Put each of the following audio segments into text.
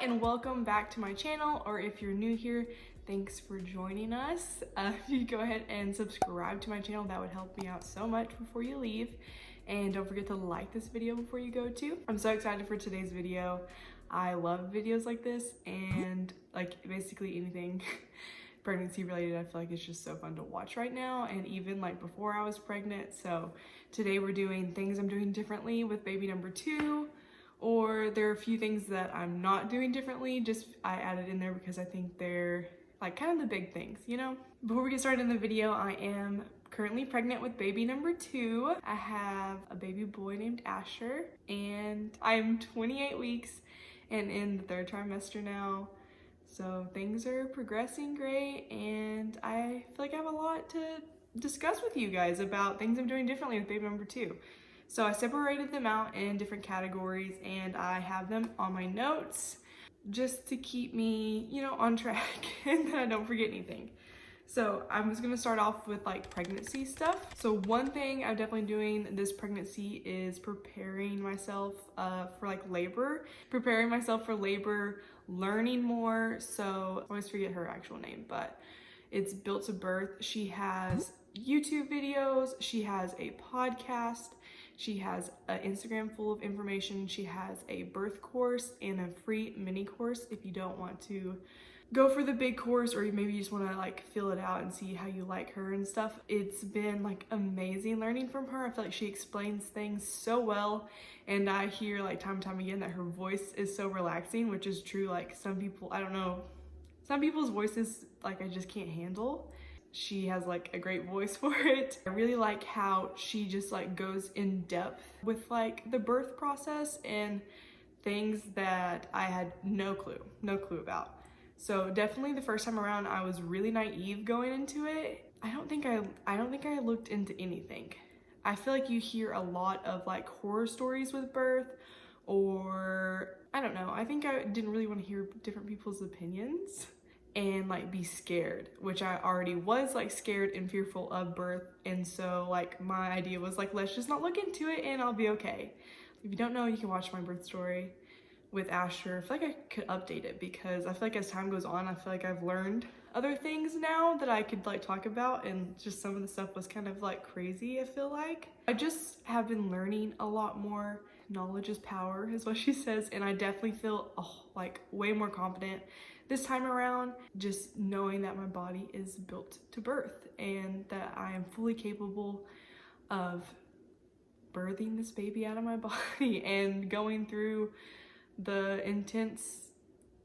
and welcome back to my channel, or if you're new here, thanks for joining us. If you go ahead and subscribe to my channel, that would help me out so much before you leave. And don't forget to like this video before you go too. I'm so excited for today's video. I love videos like this and like basically anything pregnancy related. I feel like it's just so fun to watch right now, and even like before I was pregnant. So today we're doing things I'm doing differently with baby number 2, or there are a few things that I'm not doing differently, just I added in there because I think they're like kind of the big things, you know? Before we get started in the video, I am currently pregnant with baby number 2. I have a baby boy named Asher, and I'm 28 weeks and in the 3rd trimester now. So things are progressing great, and I feel like I have a lot to discuss with you guys about things I'm doing differently with baby number 2. So I separated them out in different categories, and I have them on my notes just to keep me, you know, on track and that I don't forget anything. So I'm just gonna start off with like pregnancy stuff. So one thing I'm definitely doing this pregnancy is preparing myself for like labor, learning more. So I always forget her actual name, but it's Built to Birth. She has YouTube videos, she has a podcast, she has an Instagram full of information, she has a birth course and a free mini course if you don't want to go for the big course, or maybe you just want to like fill it out and see how you like her and stuff. It's been like amazing learning from her. I feel like she explains things so well, and I hear like time and time again that her voice is so relaxing, which is true. Like some people, I don't know, some people's voices like I just can't handle. She has like a great voice for it. I really like how she just like goes in depth with like the birth process and things that I had no clue about. So definitely the first time around I was really naive going into it. I don't think I looked into anything. I feel like you hear a lot of like horror stories with birth, or I don't know. I think I didn't really want to hear different people's opinions and like be scared, which I already was like scared and fearful of birth. And so like my idea was like, let's just not look into it and I'll be okay. If you don't know, you can watch my birth story with Asher. I feel like I could update it because I feel like as time goes on, I feel like I've learned other things now that I could like talk about, and just some of the stuff was kind of like crazy. I feel like I just have been learning a lot more. Knowledge is power is what she says, and I definitely feel like way more confident this time around, just knowing that my body is built to birth and that I am fully capable of birthing this baby out of my body and going through the intense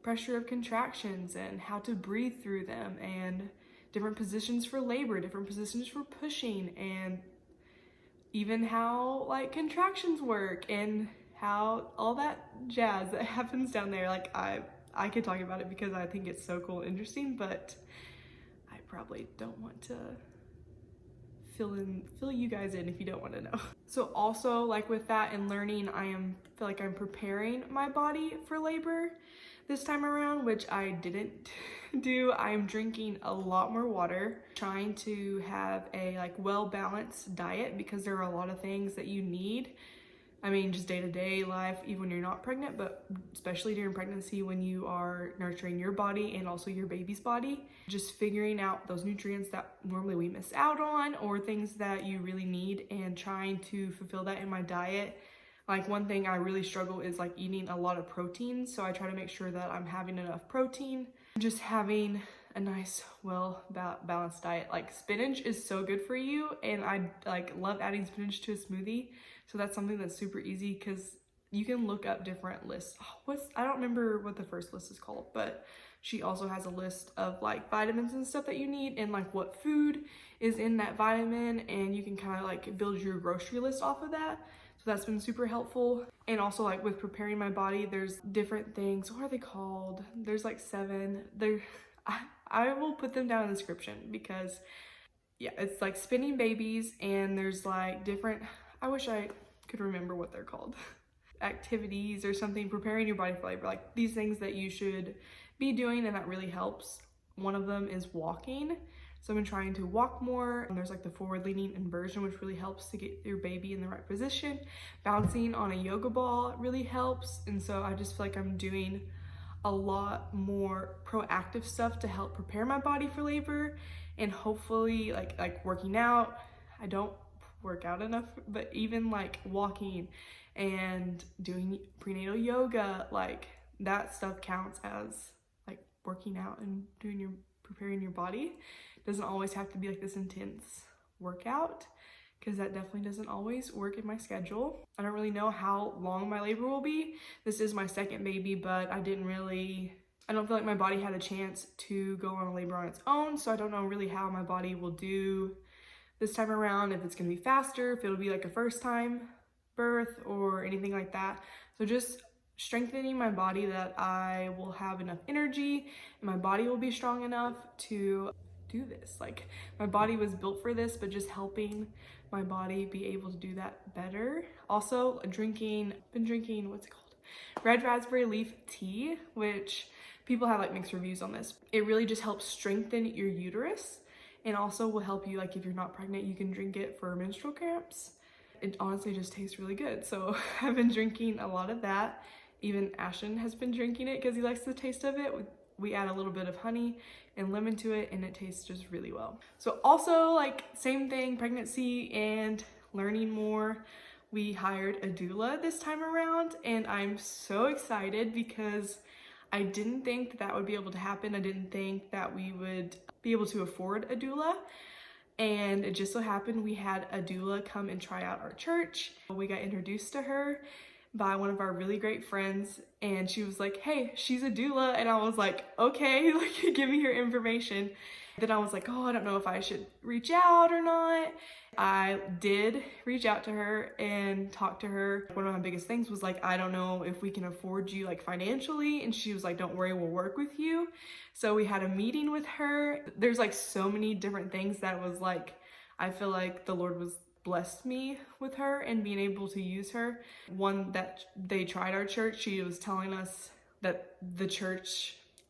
pressure of contractions and how to breathe through them, and different positions for labor, different positions for pushing, and even how like contractions work and how all that jazz that happens down there. Like I could talk about it because I think it's so cool and interesting, but I probably don't want to fill you guys in if you don't want to know. So also like with that and learning, feel like I'm preparing my body for labor this time around, which I didn't do. I'm drinking a lot more water, trying to have a like well-balanced diet, because there are a lot of things that you need. I mean, just day-to-day life, even when you're not pregnant, but especially during pregnancy when you are nurturing your body and also your baby's body, just figuring out those nutrients that normally we miss out on, or things that you really need, and trying to fulfill that in my diet. Like one thing I really struggle is like eating a lot of protein, so I try to make sure that I'm having enough protein, just having a nice, well-balanced diet. Like spinach is so good for you, and I like love adding spinach to a smoothie. So that's something that's super easy because you can look up different lists. I don't remember what the first list is called, but she also has a list of like vitamins and stuff that you need, and like what food is in that vitamin, and you can kind of like build your grocery list off of that. So that's been super helpful. And also like with preparing my body, there's different things. What are they called? There's like 7. I will put them down in the description because yeah, it's like spinning babies, and there's like different, I wish I could remember what they're called, activities or something, preparing your body for labor, like these things that you should be doing, and that really helps. One of them is walking. So I've been trying to walk more, and there's like the forward leaning inversion, which really helps to get your baby in the right position. Bouncing on a yoga ball really helps, and so I just feel like I'm doing a lot more proactive stuff to help prepare my body for labor, and hopefully like working out. I don't work out enough, but even like walking and doing prenatal yoga, like that stuff counts as like working out and preparing your body. It doesn't always have to be like this intense workout, because that definitely doesn't always work in my schedule. I don't really know how long my labor will be. This is my second baby, but I don't feel like my body had a chance to go on a labor on its own, so I don't know really how my body will do this time around, if it's gonna be faster, if it'll be like a first time birth or anything like that. So just strengthening my body, that I will have enough energy and my body will be strong enough to do this. Like, my body was built for this, but just helping my body be able to do that better. Also been drinking, what's it called? Red raspberry leaf tea, which people have like mixed reviews on this. It really just helps strengthen your uterus, and also will help you, like if you're not pregnant, you can drink it for menstrual cramps. It honestly just tastes really good. So I've been drinking a lot of that. Even Ashton has been drinking it because he likes the taste of it. We add a little bit of honey and lemon to it, and it tastes just really well. So also, like, same thing, pregnancy and learning more. We hired a doula this time around, and I'm so excited because I didn't think that would be able to happen. I didn't think that we would be able to afford a doula. And it just so happened we had a doula come and try out our church. We got introduced to her by one of our really great friends, and she was like, hey, she's a doula. And I was like, okay, like, give me her information. Then I was like, oh, I don't know if I should reach out or not. I did reach out to her and talk to her. One of my biggest things was like, I don't know if we can afford you like financially. And she was like, don't worry, we'll work with you. So we had a meeting with her. There's like so many different things that was like, I feel like the Lord was blessed me with her and being able to use her. One that they tried our church, she was telling us that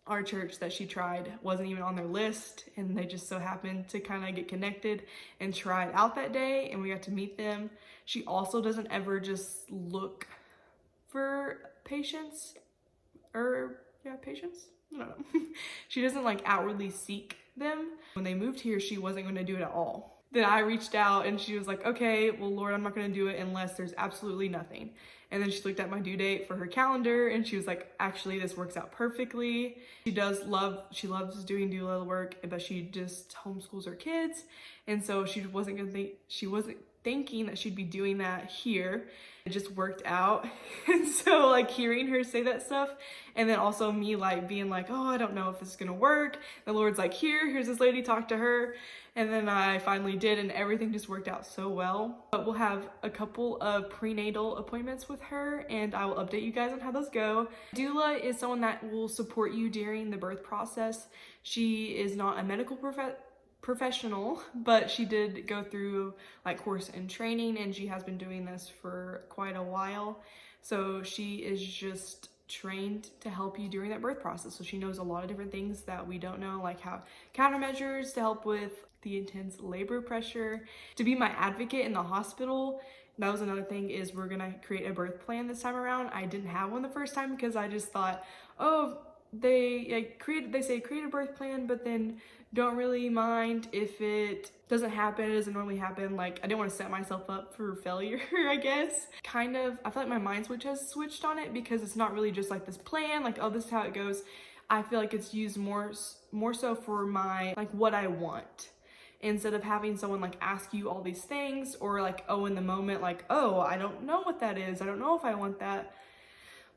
our church that she tried wasn't even on their list, and they just so happened to kind of get connected and try it out that day, and we got to meet them. She also doesn't ever just look for patients. I don't know. She doesn't like outwardly seek them. When they moved here, she wasn't going to do it at all. Then I reached out and she was like, okay, well, Lord, I'm not going to do it unless there's absolutely nothing. And then she looked at my due date for her calendar and she was like, actually, this works out perfectly. She loves doing doula work, but she just homeschools her kids. And so she wasn't thinking that she'd be doing that here. It just worked out. And so like hearing her say that stuff, and then also me like being like, oh, I don't know if this is gonna work. The Lord's like, here's this lady, talk to her. And then I finally did, and everything just worked out so well. But we'll have a couple of prenatal appointments with her, and I will update you guys on how those go. Doula is someone that will support you during the birth process. She is not a medical professional, but she did go through like course and training, and she has been doing this for quite a while. So she is just trained to help you during that birth process. So she knows a lot of different things that we don't know, like how countermeasures to help with the intense labor pressure, to be my advocate in the hospital. That was another thing, is we're gonna create a birth plan this time around. I didn't have one the first time because I just thought, oh, they say create a birth plan, but then don't really mind if it doesn't happen. It doesn't normally happen. Like, I didn't want to set myself up for failure, I guess. Kind of, I feel like my mind switch has switched on it, because it's not really just like this plan, like, oh, this is how it goes. I feel like it's used more so for my, like, what I want. Instead of having someone like ask you all these things, or like, oh, in the moment, like, oh, I don't know what that is. I don't know if I want that.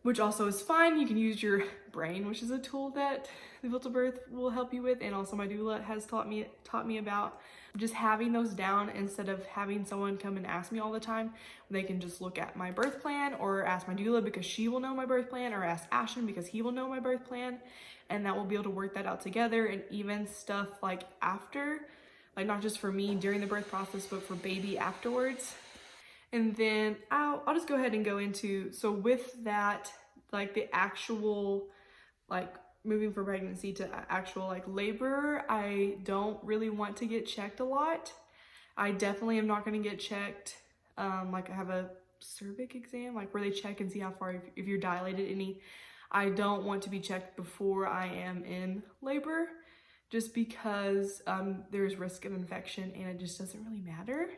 Which also is fine. You can use your brain, which is a tool that the Built to Birth will help you with, and also my doula has taught me about. Just having those down instead of having someone come and ask me all the time. They can just look at my birth plan, or ask my doula because she will know my birth plan, or ask Ashton because he will know my birth plan, and that will be able to work that out together. And even stuff like after, like not just for me during the birth process, but for baby afterwards. And then I'll just go ahead and go into, so with that, like the actual, like moving from pregnancy to actual like labor, I don't really want to get checked a lot. I definitely am not going to get checked. Like I have a cervix exam, like where they check and see how far, if you're dilated any. I don't want to be checked before I am in labor, just because there's risk of infection and it just doesn't really matter.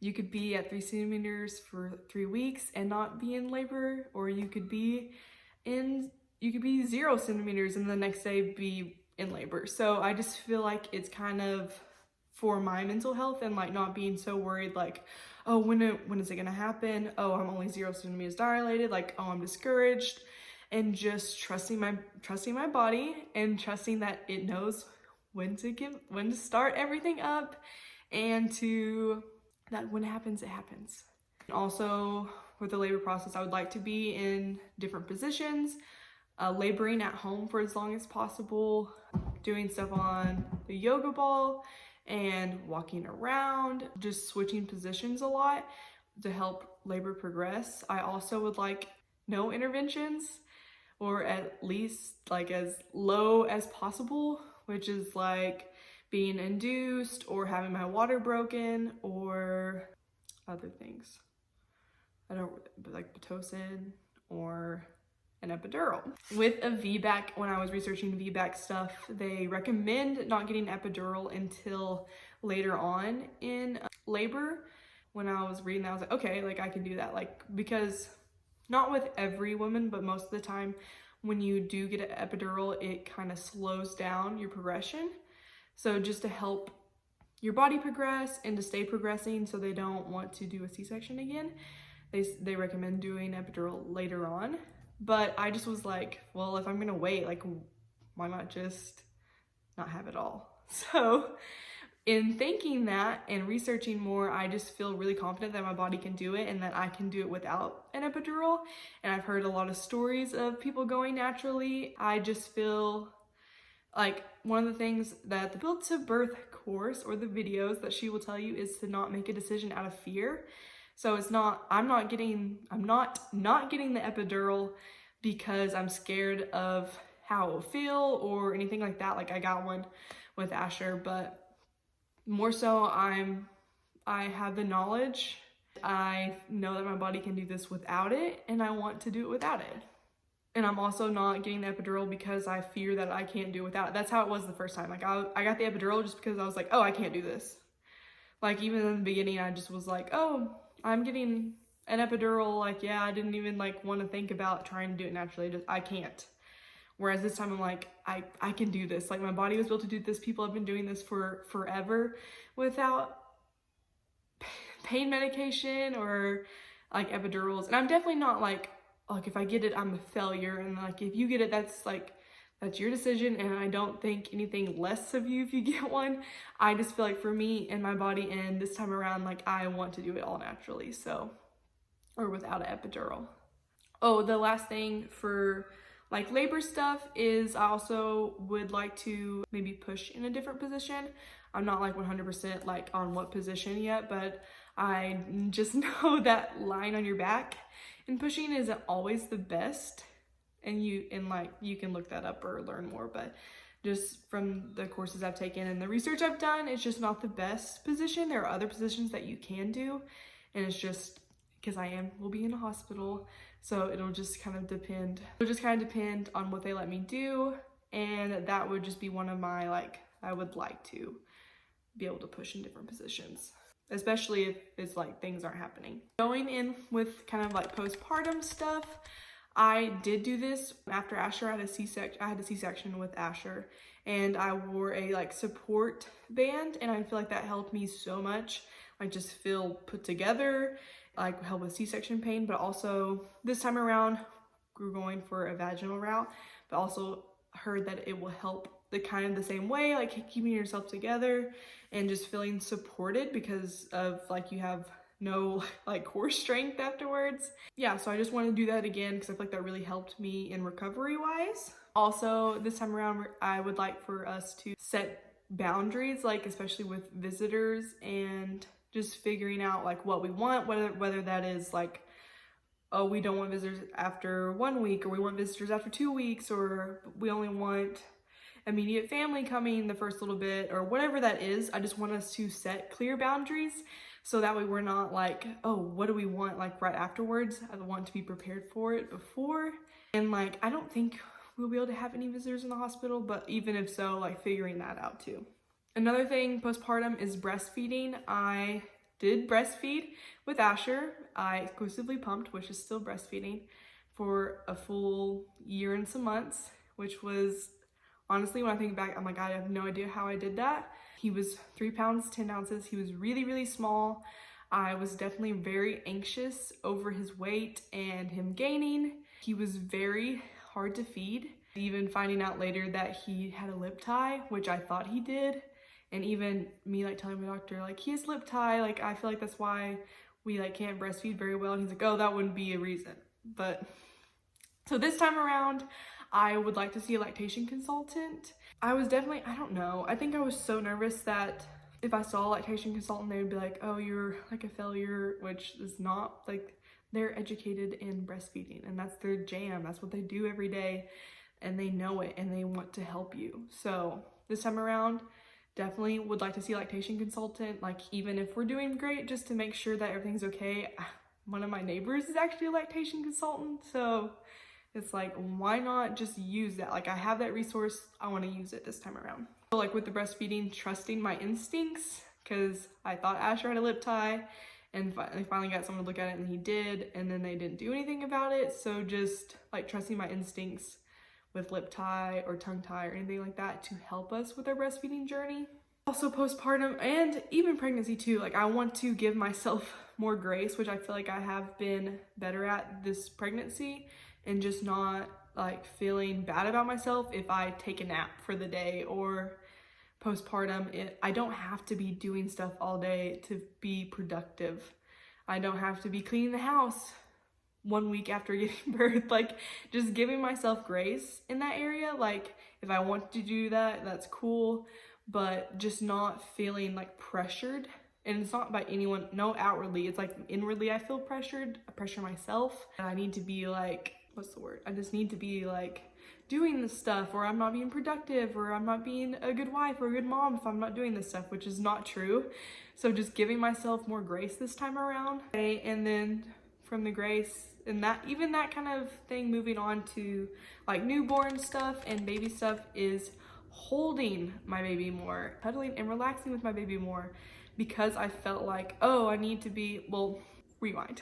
You could be at 3 centimeters for 3 weeks and not be in labor, or you could be 0 centimeters and the next day be in labor. So I just feel like it's kind of for my mental health and like not being so worried like, oh, when is it gonna happen? Oh, I'm only 0 centimeters dilated. Like, oh, I'm discouraged, and just trusting my body and trusting that it knows when to start everything up, and that when it happens, it happens. And also with the labor process, I would like to be in different positions, laboring at home for as long as possible, doing stuff on the yoga ball and walking around, just switching positions a lot to help labor progress. I also would like no interventions, or at least like as low as possible, which is like being induced or having my water broken or other things. Like Pitocin or an epidural. With a VBAC, when I was researching VBAC stuff, they recommend not getting epidural until later on in labor. When I was reading that, I was like, okay, like I can do that. Like, because not with every woman, but most of the time when you do get an epidural, it kind of slows down your progression. So just to help your body progress and to stay progressing so they don't want to do a C-section again, they recommend doing epidural later on. But I just was like, well, if I'm gonna wait, like, why not just not have it all? So in thinking that and researching more, I just feel really confident that my body can do it and that I can do it without an epidural. And I've heard a lot of stories of people going naturally. I just feel like one of the things that the Built to Birth course or the videos that she will tell you is to not make a decision out of fear. So it's not, I'm not getting the epidural because I'm scared of how it will feel or anything like that. Like I got one with Asher, but more so I have the knowledge. I know that my body can do this without it, and I want to do it without it. And I'm also not getting the epidural because I fear that I can't do it without it. That's how it was the first time. Like I got the epidural just because I was like, oh, I can't do this. Like even in the beginning, I just was like, oh, I'm getting an epidural. Like, yeah, I didn't even like want to think about trying to do it naturally. I can't. Whereas this time I'm like, I can do this. Like my body was built to do this. People have been doing this for forever without pain medication or like epidurals. And I'm definitely not like if I get it, I'm a failure. And like, if you get it, that's your decision. And I don't think anything less of you if you get one. I just feel like for me and my body and this time around, like I want to do it all naturally. So, or without an epidural. Oh, the last thing for like labor stuff is I also would like to maybe push in a different position. I'm not like 100% like on what position yet, but I just know that lying on your back and pushing isn't always the best. And you can look that up or learn more, but just from the courses I've taken and the research I've done, it's just not the best position. There are other positions that you can do, and it's just because will be in a hospital, so it'll just kind of depend. It'll just kind of depend on what they let me do, and that would just be one of my I would like to be able to push in different positions, especially if it's like things aren't happening. Going in with kind of like postpartum stuff, I did do this after Asher. I had a C-section with Asher, and I wore a like support band, and I feel like that helped me so much. Like just feel put together, like help with C-section pain, but also this time around we're going for a vaginal route, but also heard that it will help the kind of the same way, like keeping yourself together and just feeling supported because of like you have no like core strength afterwards. Yeah, so I just want to do that again because I feel like that really helped me in recovery wise. Also, this time around, I would like for us to set boundaries, like especially with visitors, and just figuring out like what we want, whether that is like, oh, we don't want visitors after 1 week, or we want visitors after 2 weeks, or we only want immediate family coming the first little bit or whatever that is. I just want us to set clear boundaries so that way we're not like, oh, what do we want like right afterwards? I want to be prepared for it before. And like, I don't think we'll be able to have any visitors in the hospital, but even if so, like figuring that out too. Another thing postpartum is breastfeeding. I did breastfeed with Asher. I exclusively pumped, which is still breastfeeding, for a full year and some months, which was honestly, when I think back, I'm like, I have no idea how I did that. He was 3 pounds, 10 ounces. He was really, really small. I was definitely very anxious over his weight and him gaining. He was very hard to feed. Even finding out later that he had a lip tie, which I thought he did. And even me like telling my doctor, like, he has lip tie. Like, I feel like that's why we like can't breastfeed very well. And he's like, oh, that wouldn't be a reason. But so this time around, I would like to see a lactation consultant. I was definitely, I don't know. I think I was so nervous that if I saw a lactation consultant, they would be like, oh, you're like a failure, which is not. Like, they're educated in breastfeeding and that's their jam. That's what they do every day and they know it and they want to help you. So this time around, definitely would like to see a lactation consultant, like even if we're doing great, just to make sure that everything's okay. One of my neighbors is actually a lactation consultant, so it's like, why not just use that? Like, I have that resource, I want to use it this time around. So like with the breastfeeding, trusting my instincts, because I thought Asher had a lip tie, and they finally got someone to look at it and he did, and then they didn't do anything about it. So just like trusting my instincts with lip tie or tongue tie or anything like that to help us with our breastfeeding journey. Also postpartum and even pregnancy too, like I want to give myself more grace, which I feel like I have been better at this pregnancy, and just not like feeling bad about myself if I take a nap for the day. Or postpartum, I don't have to be doing stuff all day to be productive. I don't have to be cleaning the house 1 week after giving birth. Like, just giving myself grace in that area. Like, if I want to do that, that's cool, but just not feeling like pressured. And it's not by anyone, no outwardly, it's like inwardly I feel pressured. I pressure myself, and I need to be like, what's the word? I just need to be like doing this stuff, or I'm not being productive, or I'm not being a good wife or a good mom if I'm not doing this stuff, which is not true. So just giving myself more grace this time around. Okay, and then from the grace and that, even that kind of thing, moving on to like newborn stuff and baby stuff, is holding my baby more, cuddling and relaxing with my baby more, because I felt like, oh, I need to be, well, rewind.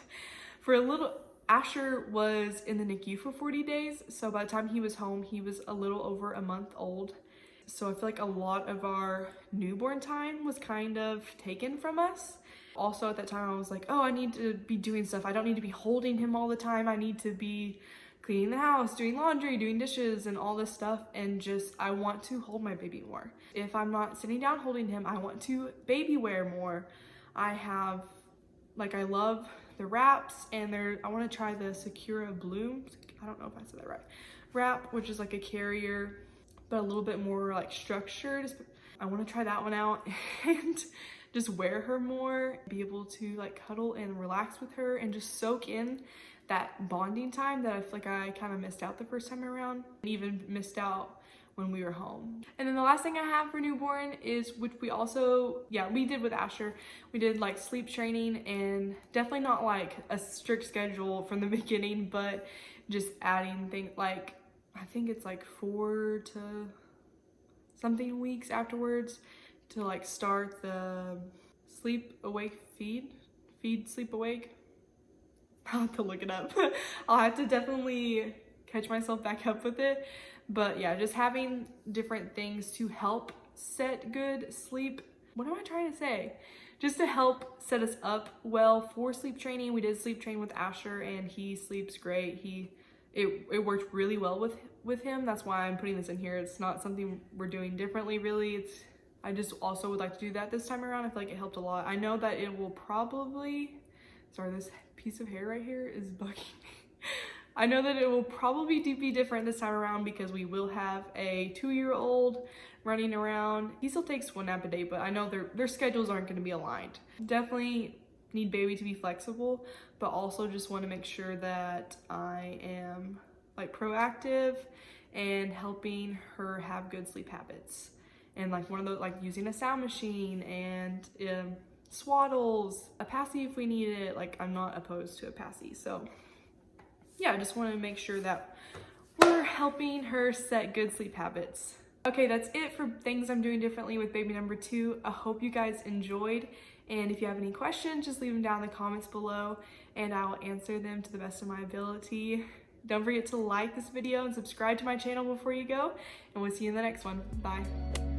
For a little, Asher was in the NICU for 40 days. So by the time he was home, he was a little over a month old. So I feel like a lot of our newborn time was kind of taken from us. Also at that time, I was like, oh, I need to be doing stuff. I don't need to be holding him all the time. I need to be cleaning the house, doing laundry, doing dishes, and all this stuff. And just, I want to hold my baby more. If I'm not sitting down holding him, I want to baby wear more. I have, like, I love the wraps, and I want to try the Sakura Bloom. I don't know if I said that right. Wrap, which is like a carrier, but a little bit more like structured. I want to try that one out and just wear her more, be able to like cuddle and relax with her and just soak in that bonding time that I feel like I kind of missed out the first time around, and even missed out when we were home. And then the last thing I have for newborn is, which we also, we did with Asher, we did like sleep training, and definitely not like a strict schedule from the beginning, but just adding things like, I think it's like 4 to something weeks afterwards to like start the sleep awake feed sleep awake. I'll have to look it up. I'll have to definitely catch myself back up with it. But yeah, just having different things to help set good sleep. What am I trying to say? Just to help set us up well for sleep training. We did sleep train with Asher, and he sleeps great. It worked really well with him. That's why I'm putting this in here. It's not something we're doing differently, really. I just also would like to do that this time around. I feel like it helped a lot. I know that it will probably, sorry, this piece of hair right here is bugging me. I know that it will probably be different this time around, because we will have a 2-year-old running around. He still takes 1 nap a day, but I know their schedules aren't going to be aligned. Definitely need baby to be flexible, but also just want to make sure that I am like proactive and helping her have good sleep habits. And like one of those, like using a sound machine and swaddles, a passy if we need it. Like I'm not opposed to a passy. So yeah, I just want to make sure that we're helping her set good sleep habits. Okay, that's it for things I'm doing differently with baby number 2. I hope you guys enjoyed. And if you have any questions, just leave them down in the comments below and I will answer them to the best of my ability. Don't forget to like this video and subscribe to my channel before you go. And we'll see you in the next one. Bye.